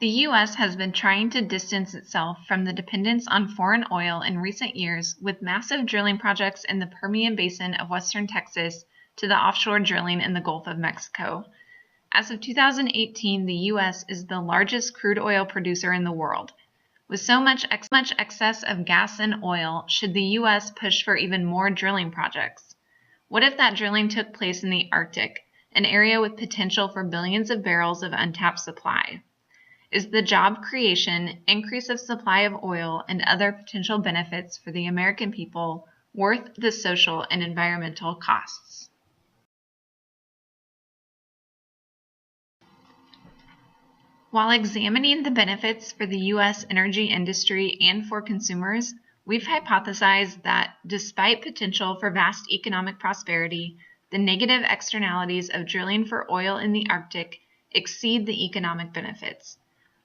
The U.S. has been trying to distance itself from the dependence on foreign oil in recent years with massive drilling projects in the Permian Basin of western Texas to the offshore drilling in the Gulf of Mexico. As of 2018, the U.S. is the largest crude oil producer in the world. With so much excess of gas and oil, should the U.S. push for even more drilling projects? What if that drilling took place in the Arctic, an area with potential for billions of barrels of untapped supply? Is the job creation, increase of supply of oil, and other potential benefits for the American people worth the social and environmental costs? While examining the benefits for the U.S. energy industry and for consumers, we've hypothesized that despite potential for vast economic prosperity, the negative externalities of drilling for oil in the Arctic exceed the economic benefits.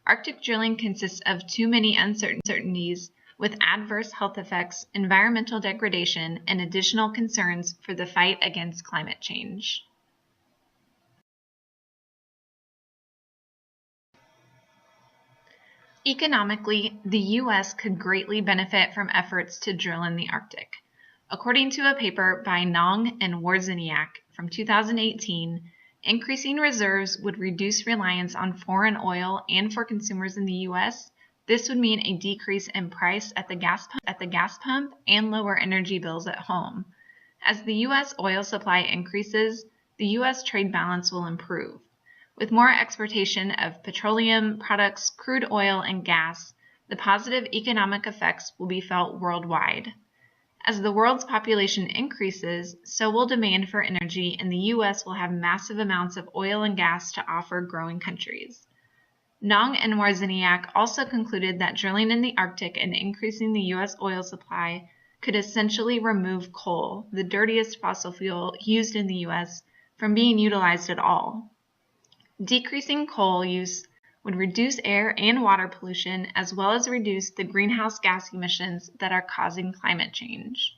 Arctic drilling consists of too many uncertainties with adverse health effects, environmental degradation, and additional concerns for the fight against climate change. Economically, the U.S. could greatly benefit from efforts to drill in the Arctic. According to a paper by Nong and Wawrzyniak from 2018, increasing reserves would reduce reliance on foreign oil, and for consumers in the U.S., this would mean a decrease in price at the gas pump and lower energy bills at home. As the U.S. oil supply increases, the U.S. trade balance will improve. With more exportation of petroleum products, crude oil, and gas, the positive economic effects will be felt worldwide. As the world's population increases, so will demand for energy, and the U.S. will have massive amounts of oil and gas to offer growing countries. Nong and Wawrzyniak also concluded that drilling in the Arctic and increasing the U.S. oil supply could essentially remove coal, the dirtiest fossil fuel used in the U.S., from being utilized at all. Decreasing coal use would reduce air and water pollution, as well as reduce the greenhouse gas emissions that are causing climate change.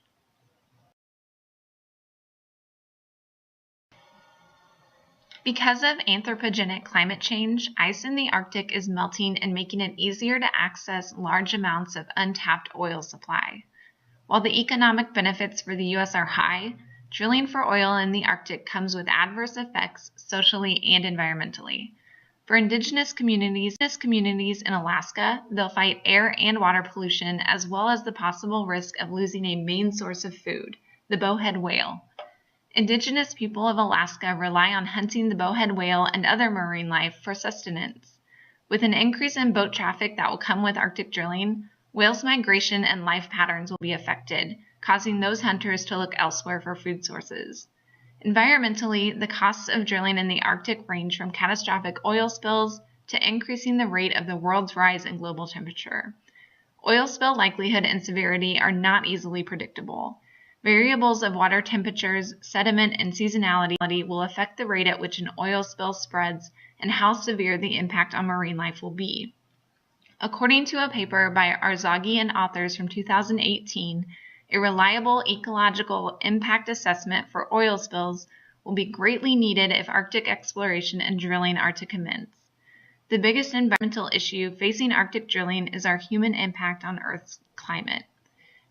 Because of anthropogenic climate change, ice in the Arctic is melting and making it easier to access large amounts of untapped oil supply. While the economic benefits for the U.S. are high, drilling for oil in the Arctic comes with adverse effects socially and environmentally. For indigenous communities in Alaska, they'll fight air and water pollution, as well as the possible risk of losing a main source of food, the bowhead whale. Indigenous people of Alaska rely on hunting the bowhead whale and other marine life for sustenance. With an increase in boat traffic that will come with Arctic drilling, whales' migration and life patterns will be affected, causing those hunters to look elsewhere for food sources. Environmentally, the costs of drilling in the Arctic range from catastrophic oil spills to increasing the rate of the world's rise in global temperature. Oil spill likelihood and severity are not easily predictable. Variables of water temperatures, sediment, and seasonality will affect the rate at which an oil spill spreads and how severe the impact on marine life will be. According to a paper by Arzagi and authors from 2018, a reliable ecological impact assessment for oil spills will be greatly needed if Arctic exploration and drilling are to commence. The biggest environmental issue facing Arctic drilling is our human impact on Earth's climate.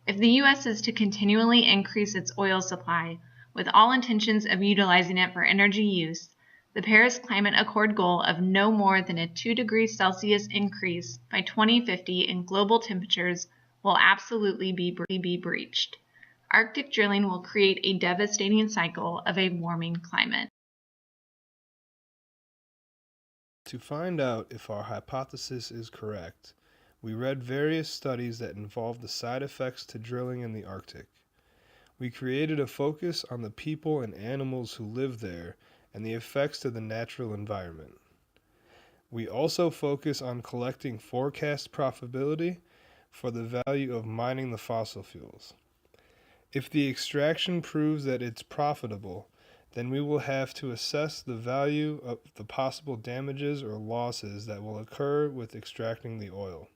If the U.S. is to continually increase its oil supply, with all intentions of utilizing it for energy use, the Paris Climate Accord goal of no more than a 2 degrees Celsius increase by 2050 in global temperatures will absolutely be breached. Arctic drilling will create a devastating cycle of a warming climate. To find out if our hypothesis is correct, we read various studies that involve the side effects to drilling in the Arctic. We created a focus on the people and animals who live there and the effects to the natural environment. We also focus on collecting forecast profitability for the value of mining the fossil fuels. If the extraction proves that it's profitable, then we will have to assess the value of the possible damages or losses that will occur with extracting the oil.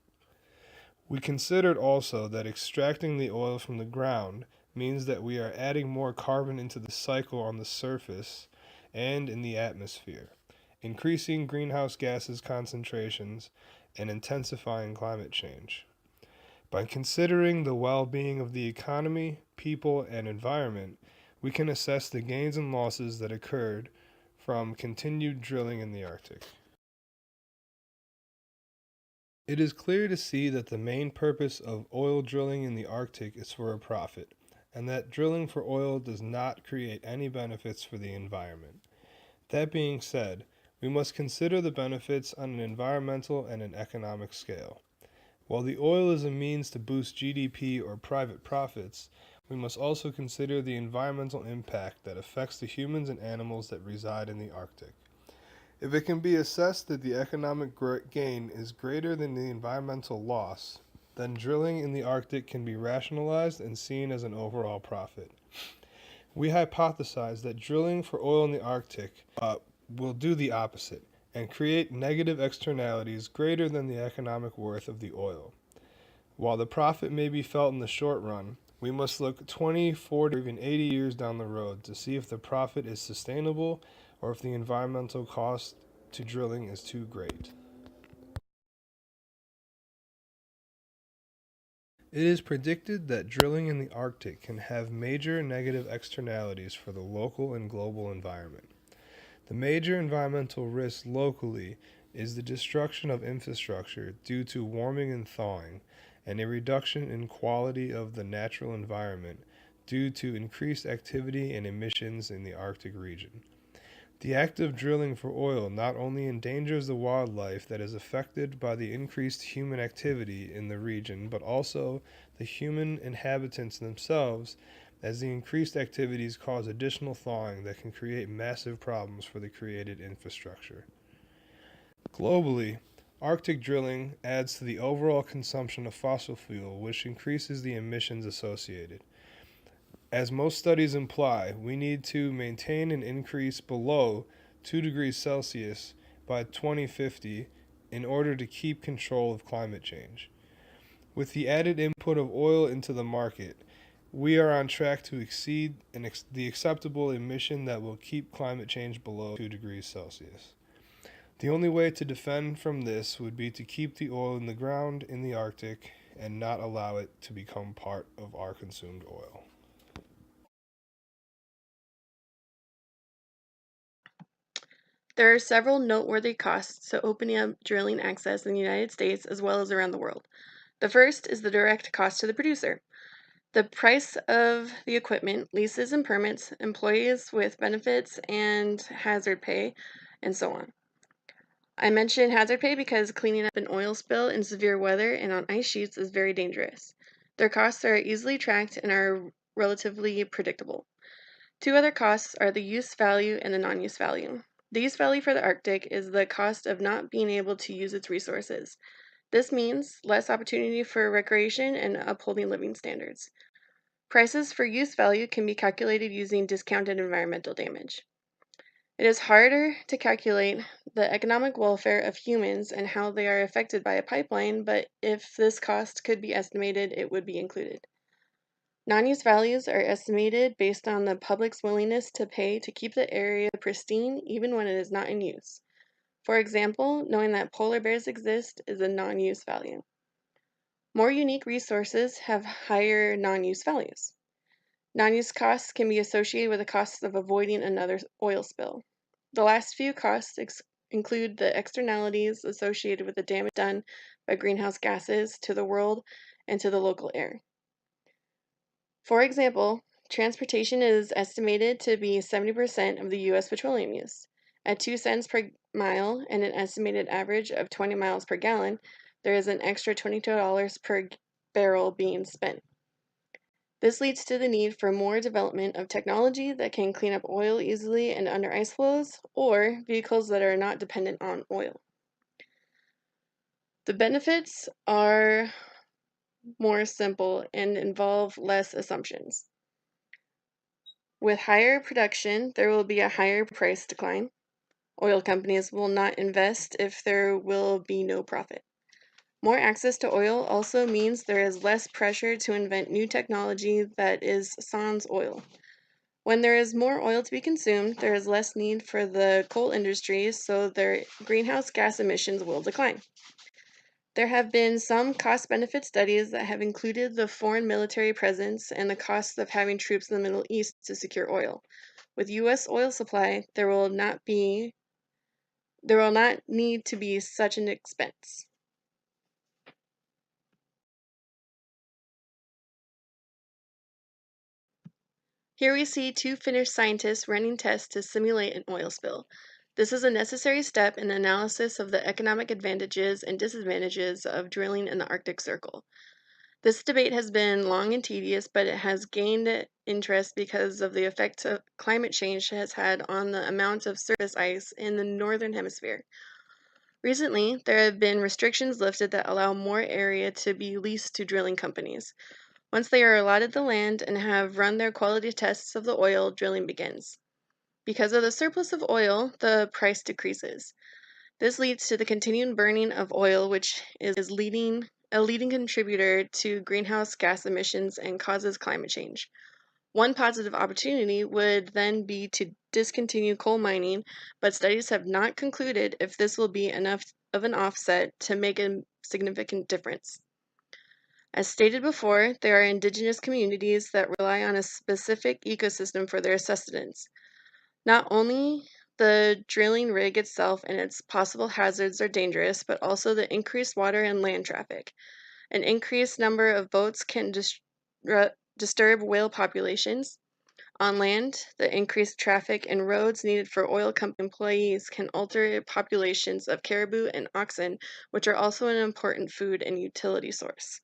We considered also that extracting the oil from the ground means that we are adding more carbon into the cycle on the surface and in the atmosphere, increasing greenhouse gases concentrations, and intensifying climate change. By considering the well-being of the economy, people, and environment, we can assess the gains and losses that occurred from continued drilling in the Arctic. It is clear to see that the main purpose of oil drilling in the Arctic is for a profit, and that drilling for oil does not create any benefits for the environment. That being said, we must consider the benefits on an environmental and an economic scale. While the oil is a means to boost GDP or private profits, we must also consider the environmental impact that affects the humans and animals that reside in the Arctic. If it can be assessed that the economic gain is greater than the environmental loss, then drilling in the Arctic can be rationalized and seen as an overall profit. We hypothesize that drilling for oil in the Arctic will do the opposite and create negative externalities greater than the economic worth of the oil. While the profit may be felt in the short run, we must look 20, 40, or even 80 years down the road to see if the profit is sustainable or if the environmental cost to drilling is too great. It is predicted that drilling in the Arctic can have major negative externalities for the local and global environment. The major environmental risk locally is the destruction of infrastructure due to warming and thawing, and a reduction in quality of the natural environment due to increased activity and emissions in the Arctic region. The act of drilling for oil not only endangers the wildlife that is affected by the increased human activity in the region, but also the human inhabitants themselves, as the increased activities cause additional thawing that can create massive problems for the created infrastructure. Globally, Arctic drilling adds to the overall consumption of fossil fuel, which increases the emissions associated. As most studies imply, we need to maintain an increase below 2 degrees Celsius by 2050 in order to keep control of climate change. With the added input of oil into the market, we are on track to exceed the acceptable emission that will keep climate change below 2 degrees Celsius. The only way to defend from this would be to keep the oil in the ground in the Arctic and not allow it to become part of our consumed oil. There are several noteworthy costs to opening up drilling access in the United States as well as around the world. The first is the direct cost to the producer. The price of the equipment, leases and permits, employees with benefits and hazard pay, and so on. I mention hazard pay because cleaning up an oil spill in severe weather and on ice sheets is very dangerous. Their costs are easily tracked and are relatively predictable. Two other costs are the use value and the non-use value. The use value for the Arctic is the cost of not being able to use its resources. This means less opportunity for recreation and upholding living standards. Prices for use value can be calculated using discounted environmental damage. It is harder to calculate the economic welfare of humans and how they are affected by a pipeline, but if this cost could be estimated, it would be included. Non-use values are estimated based on the public's willingness to pay to keep the area pristine even when it is not in use. For example, knowing that polar bears exist is a non-use value. More unique resources have higher non-use values. Non-use costs can be associated with the costs of avoiding another oil spill. The last few costs include the externalities associated with the damage done by greenhouse gases to the world and to the local air. For example, transportation is estimated to be 70% of the U.S. petroleum use. At 2 cents per mile and an estimated average of 20 miles per gallon, there is an extra $22 per barrel being spent. This leads to the need for more development of technology that can clean up oil easily and under ice flows, or vehicles that are not dependent on oil. The benefits are more simple and involve less assumptions. With higher production, there will be a higher price decline. Oil companies will not invest if there will be no profit. More access to oil also means there is less pressure to invent new technology that is sans oil. When there is more oil to be consumed, there is less need for the coal industry, so their greenhouse gas emissions will decline. There have been some cost-benefit studies that have included the foreign military presence and the costs of having troops in the Middle East to secure oil. With U.S. oil supply, there will not need to be such an expense. Here we see two Finnish scientists running tests to simulate an oil spill. This is a necessary step in the analysis of the economic advantages and disadvantages of drilling in the Arctic Circle. This debate has been long and tedious, but it has gained interest because of the effect of climate change has had on the amount of surface ice in the northern hemisphere. Recently, there have been restrictions lifted that allow more area to be leased to drilling companies. Once they are allotted the land and have run their quality tests of the oil, drilling begins. Because of the surplus of oil, the price decreases. This leads to the continued burning of oil, which is a leading contributor to greenhouse gas emissions and causes climate change. One positive opportunity would then be to discontinue coal mining, but studies have not concluded if this will be enough of an offset to make a significant difference. As stated before, there are indigenous communities that rely on a specific ecosystem for their sustenance. Not only the drilling rig itself and its possible hazards are dangerous, but also the increased water and land traffic. An increased number of boats can disturb whale populations. On land, the increased traffic and roads needed for oil company employees can alter populations of caribou and oxen, which are also an important food and utility source.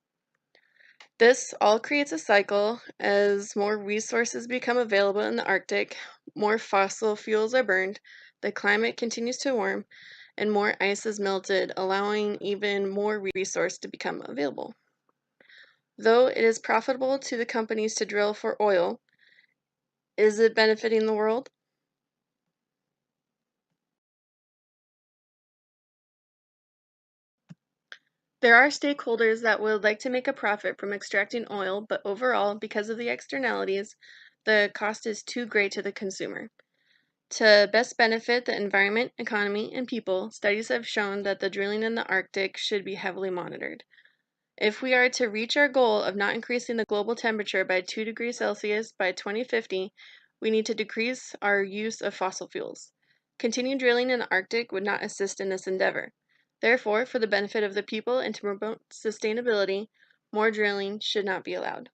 This all creates a cycle. As more resources become available in the Arctic, more fossil fuels are burned, the climate continues to warm, and more ice is melted, allowing even more resource to become available. Though it is profitable to the companies to drill for oil, is it benefiting the world? There are stakeholders that would like to make a profit from extracting oil, but overall, because of the externalities, the cost is too great to the consumer. To best benefit the environment, economy, and people, studies have shown that the drilling in the Arctic should be heavily monitored. If we are to reach our goal of not increasing the global temperature by 2 degrees Celsius by 2050, we need to decrease our use of fossil fuels. Continued drilling in the Arctic would not assist in this endeavor. Therefore, for the benefit of the people and to promote sustainability, more drilling should not be allowed.